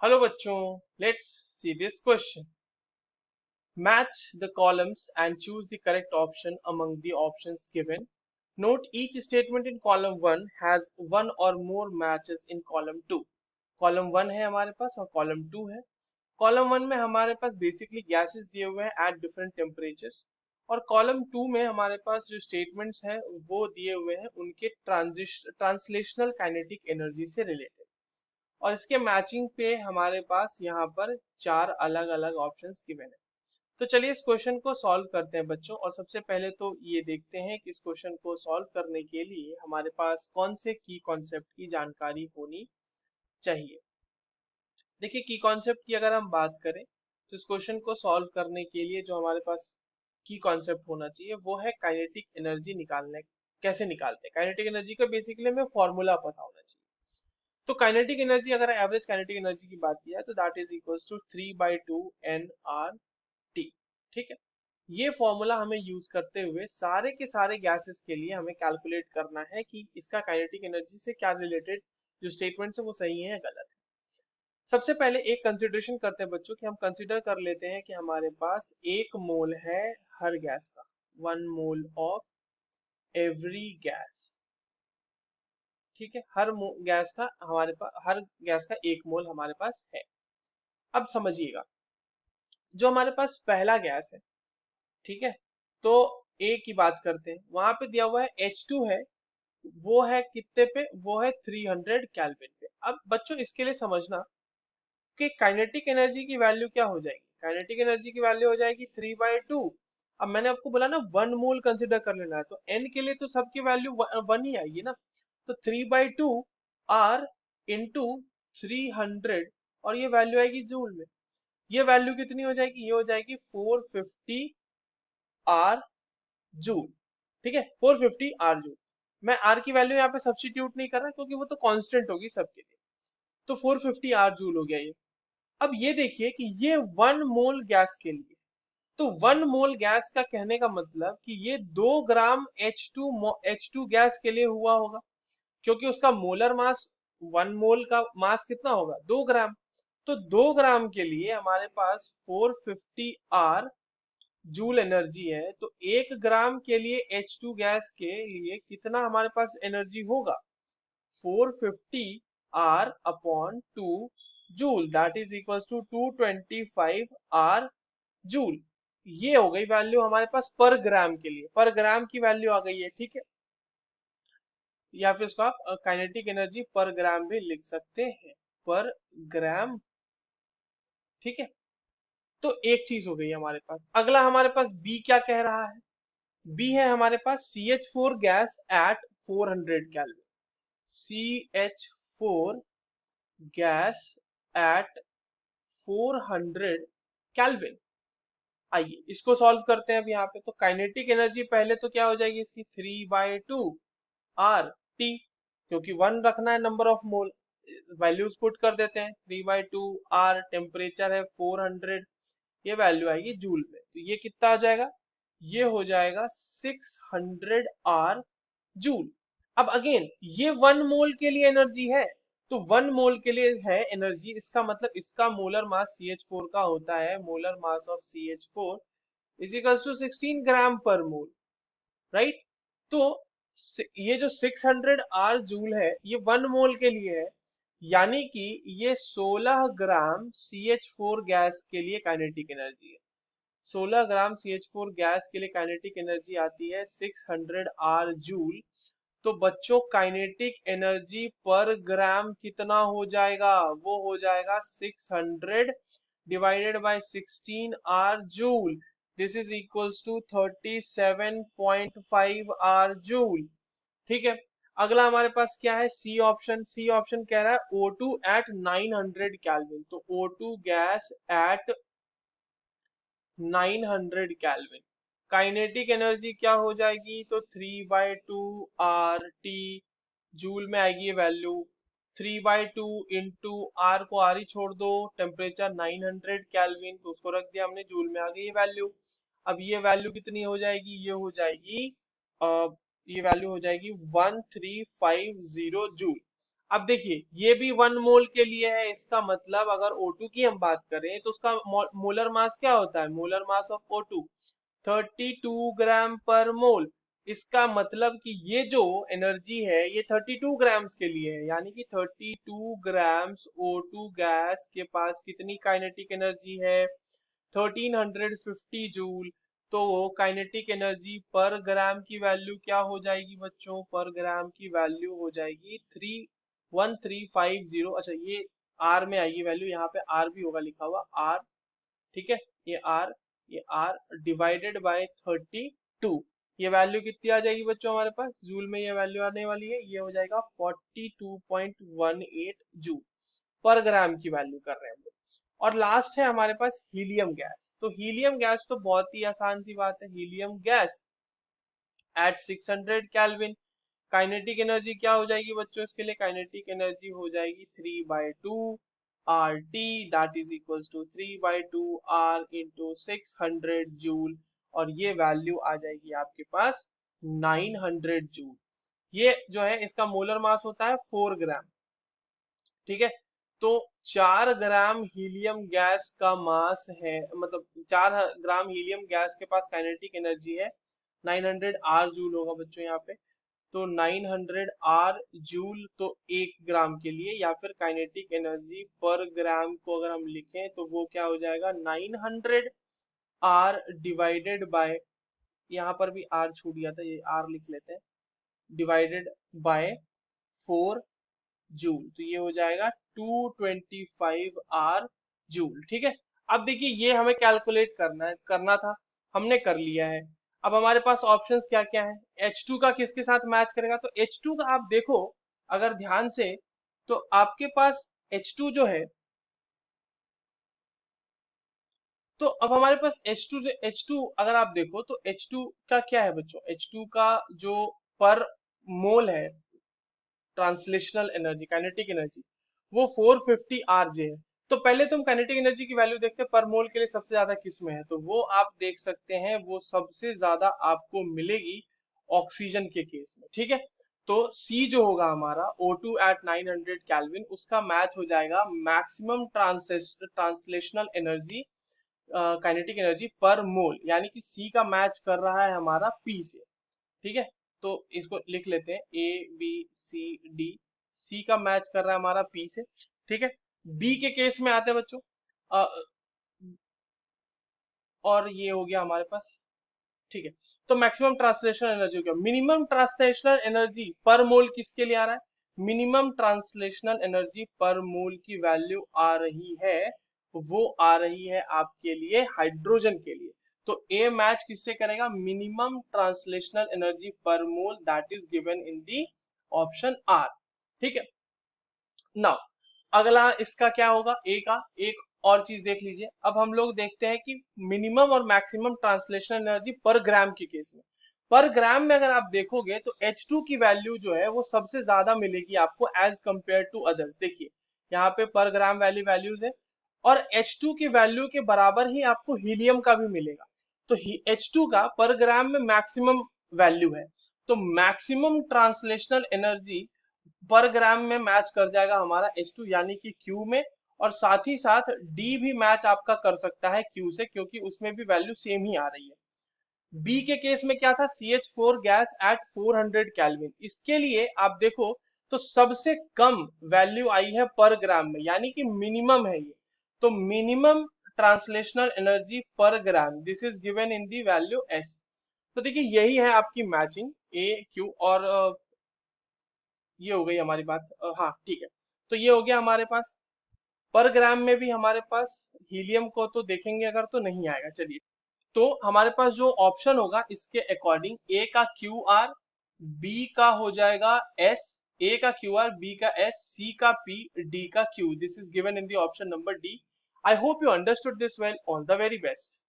Hello बच्चों, let's see this question. Match the columns and choose the correct option among the options given. Note each statement in column 1 has one or more matches in column 2. Column 1 है हमारे पास और column 2 है. Column 1 में हमारे पास basically gases दिए हुए हैं at different temperatures, और कॉलम 2 में हमारे पास जो स्टेटमेंट्स हैं वो दिए हुए हैं उनके ट्रांसलेशनल काइनेटिक एनर्जी से रिलेटेड. और इसके मैचिंग पे हमारे पास यहाँ पर चार अलग अलग ऑप्शंस गिवन है. तो चलिए इस क्वेश्चन को सॉल्व करते हैं बच्चों. और सबसे पहले तो ये देखते हैं कि इस क्वेश्चन को सॉल्व करने के लिए हमारे पास कौन से की कॉन्सेप्ट की जानकारी होनी चाहिए. देखिए, की कॉन्सेप्ट की अगर हम बात करें तो इस क्वेश्चन को सॉल्व करने के लिए जो हमारे पास की कॉन्सेप्ट होना चाहिए वो है काइनेटिक एनर्जी निकालने. कैसे निकालते हैं काइनेटिक एनर्जी का? बेसिकली हमें फॉर्मूला पता होना चाहिए. तो काइनेटिक एनर्जी, अगर एवरेज काइनेटिक एनर्जी की बात की जाए तो that is equals to 3/2 NRT. ठीक है. ये फॉर्मूला हमें यूज करते हुए सारे के सारे गैसेस के लिए हमें कैलकुलेट करना है कि इसका काइनेटिक एनर्जी से क्या रिलेटेड जो स्टेटमेंट्स है वो सही है या गलत है. सबसे पहले एक कंसिडरेशन करते हैं बच्चों कि हम कंसिडर कर लेते हैं कि हमारे पास एक मोल है हर गैस का. 1 मोल ऑफ एवरी गैस. ठीक है. गैस का हमारे पास, हर गैस का 1 मोल हमारे पास है. अब समझिएगा, जो हमारे पास पहला गैस है, ठीक है, तो ए की बात करते हैं. वहां पे दिया हुआ है H2 है. वो है कितने पे? वो है 300 केल्विन पे. अब बच्चों इसके लिए समझना कि काइनेटिक एनर्जी की वैल्यू क्या हो जाएगी. काइनेटिक एनर्जी की वैल्यू हो जाएगी 3/2. अब मैंने आपको बोला ना 1 मोल कंसिडर कर लेना है, तो एन के लिए तो सबकी वैल्यू वन ही आएगी ना. तो 3/2 R इंटू 300, और ये वैल्यू आएगी जूल में. ये वैल्यू कितनी हो जाएगी? ये हो जाएगी 450 R जूल. ठीक है, 450 R जूल. मैं आर की वैल्यू यहाँ पे सब्स्टिट्यूट नहीं कर रहा क्योंकि वो तो कांस्टेंट होगी सबके लिए. तो 450 R जूल हो गया ये. अब ये देखिए कि ये 1 मोल गैस के लिए, तो 1 मोल गैस का कहने का मतलब कि ये 2 ग्राम H2 गैस के लिए हुआ होगा, क्योंकि उसका मोलर मास, 1 मोल का मास कितना होगा? 2 ग्राम. तो 2 ग्राम के लिए हमारे पास 450 R जूल एनर्जी है. तो 1 ग्राम के लिए H2 गैस के लिए कितना हमारे पास एनर्जी होगा? 450 R/2 joule, that is equals to 225 R joule. ये हो गई वैल्यू हमारे पास पर ग्राम के लिए. पर ग्राम की वैल्यू आ गई है. ठीक है. या फिर इसको आप काइनेटिक एनर्जी पर ग्राम भी लिख सकते हैं, पर ग्राम. ठीक है. तो एक चीज हो गई हमारे पास. अगला हमारे पास बी क्या कह रहा है? बी है हमारे पास CH4 gas at 400 kelvin. CH4 gas at 400 kelvin. आइए इसको सॉल्व करते हैं अब यहाँ पे. तो काइनेटिक एनर्जी पहले तो क्या हो जाएगी इसकी? 3/2 RT, क्योंकि 1 रखना है number of mole. Values put कर देते हैं. 3/2 R, टेम्परेचर है 400, ये वैल्यू आएगी जूल में. तो ये कितना आ जाएगा? ये हो जाएगा 600 R जूल. अब अगेन ये 1 मोल के लिए एनर्जी है. तो 1 मोल के लिए है एनर्जी, इसका मतलब इसका मोलर मास CH4 का होता है, molar mass of CH4 is equals to 16 gram per mole. Right. तो ये जो 600 R जूल है ये 1 मोल के लिए है, यानी कि ये 16 ग्राम CH4 गैस के लिए काइनेटिक एनर्जी है. 16 ग्राम CH4 गैस के लिए काइनेटिक एनर्जी आती है 600 R जूल. तो बच्चों काइनेटिक एनर्जी पर ग्राम कितना हो जाएगा? वो हो जाएगा 600 divided by 16 R joule. This is equals to 37.5 R joule. ठीक है. अगला हमारे पास क्या है? C option. सी ऑप्शन कह रहा है O2 एट 900 केल्विन. तो O2 gas at 900 kelvin. Kinetic energy क्या हो जाएगी? तो 3/2 RT जूल में आएगी ये वैल्यू. 3/2 इंटू आर को आर ही छोड़ दो, टेम्परेचर 900 केल्विन, तो उसको रख दिया हमने, जूल में आ गई ये वैल्यू. अब ये वैल्यू कितनी हो जाएगी? ये हो जाएगी ये वैल्यू हो जाएगी 1350 जूल. अब देखिए ये भी 1 मोल के लिए है, इसका मतलब अगर O2 की हम बात करें तो उसका मोलर मास क्या होता है, molar mass of O2 32 gram per मोल। इसका मतलब कि ये जो एनर्जी है ये 32 ग्राम्स के लिए है, यानी कि 32 ग्राम्स O2 गैस के पास कितनी काइनेटिक एनर्जी है, 1350 जूल। तो काइनेटिक एनर्जी पर ग्राम की वैल्यू क्या हो जाएगी बच्चों, पर ग्राम की वैल्यू हो जाएगी 31350। अच्छा ये आर में आएगी वैल्यू, यहाँ पे आर भी होगा लिखा हुआ आर, ठीक है, ये आर डिवाइडेड बाय 32। ये वैल्यू कितनी आ जाएगी बच्चों हमारे पास, जूल में ये वैल्यू आने वाली है, ये हो जाएगा 42.18 जूल पर ग्राम की वैल्यू कर रहे हैं हम लोग। और लास्ट है हमारे पास हीलियम गैस। तो हीलियम गैस तो बहुत ही आसान सी बात है, helium gas at 600 kelvin kinetic energy क्या हो जाएगी बच्चों, इसके लिए काइनेटिक एनर्जी हो जाएगी 3/2 R T, that is equals to 3/2 R into 600 joule, और ये वैल्यू आ जाएगी आपके पास 900 जूल। ये जो है इसका मोलर मास होता है 4 ग्राम, ठीक है। तो 4 ग्राम हीलियम गैस का मास है, मतलब 4 ग्राम हीलियम गैस के पास काइनेटिक एनर्जी है 900 आर जूल होगा बच्चों यहाँ पे। तो 900 आर जूल तो 1 ग्राम के लिए, या फिर काइनेटिक एनर्जी पर ग्राम को अगर हम लिखें तो वो क्या हो जाएगा 900 आर डिवाइडेड बाय, यहाँ पर भी आर छूट गया था, ये आर लिख लेते हैं, डिवाइडेड बाय 4 जूल। तो ये हो जाएगा 225 आर जूल, ठीक है। अब देखिए ये हमें कैलकुलेट करना था, हमने कर लिया है। अब हमारे पास ऑप्शंस क्या क्या है, H2 का किसके साथ मैच करेगा, तो H2 का आप देखो अगर ध्यान से, तो आपके पास H2 जो है, तो अब हमारे पास H2 अगर आप देखो तो H2 का क्या है बच्चों, H2 का जो पर मोल है ट्रांसलेशनल एनर्जी, काइनेटिक एनर्जी, वो 450 आरजे है। तो पहले तुम काइनेटिक एनर्जी की वैल्यू देखते हैं पर मोल के लिए सबसे ज्यादा किस में है, तो वो आप देख सकते हैं, वो सबसे ज्यादा आपको मिलेगी ऑक्सीजन के केस में, ठीक है। तो C जो होगा हमारा O2 एट 900 केल्विन, उसका मैच हो जाएगा maximum translational energy, kinetic energy per मोल, यानी कि C का मैच कर रहा है हमारा P से, ठीक है। तो इसको लिख लेते हैं A B C D, सी का मैच कर रहा है हमारा पी से, ठीक है। बी के केस में आते हैं बच्चों, अ, और ये हो गया हमारे पास, ठीक है। तो मैक्सिमम ट्रांसलेशनल एनर्जी हो गया, मिनिमम ट्रांसलेशनल एनर्जी पर मोल किसके लिए आ रहा है, मिनिमम ट्रांसलेशनल एनर्जी पर मोल की वैल्यू आ रही है, वो आ रही है आपके लिए हाइड्रोजन के लिए। तो ए मैच किससे करेगा, minimum translational energy per mole, that is given in the option R, ठीक है। नाउ अगला इसका क्या होगा, ए का एक और चीज देख लीजिए। अब हम लोग देखते हैं कि मिनिमम और मैक्सिमम ट्रांसलेशनल एनर्जी पर ग्राम के केस में, पर ग्राम में अगर आप देखोगे तो H2 की वैल्यू जो है वो सबसे ज्यादा मिलेगी आपको एज कंपेयर टू अदर्स। देखिए यहाँ पे पर ग्राम वैल्यूज है, और H2 की वैल्यू के बराबर ही आपको हीलियम का भी मिलेगा। तो H2 का पर ग्राम में मैक्सिमम वैल्यू है, तो मैक्सिमम ट्रांसलेशनल एनर्जी पर ग्राम में मैच कर जाएगा हमारा H2 यानी कि Q में, और साथ ही साथ D भी मैच आपका कर सकता है Q से, क्योंकि उसमें भी वैल्यू सेम ही आ रही है। B के केस में क्या था, CH4 गैस एट 400 केल्विन, इसके लिए आप देखो तो सबसे कम वैल्यू आई है पर ग्राम में, यानी कि मिनिमम है ये। तो minimum translational energy per gram, this is given in the value S। तो देखिए यही है आपकी मैचिंग A Q, और ये हो गई हमारी बात, हाँ ठीक है। तो ये हो गया हमारे पास, पर ग्राम में भी हमारे पास हीलियम को तो देखेंगे अगर तो नहीं आएगा, चलिए। तो हमारे पास जो ऑप्शन होगा इसके अकॉर्डिंग, ए का क्यू आर, बी का हो जाएगा एस, ए का क्यू आर, बी का एस, सी का पी, डी का Q, this is given in the option number D. I hope you understood this well, all the very best.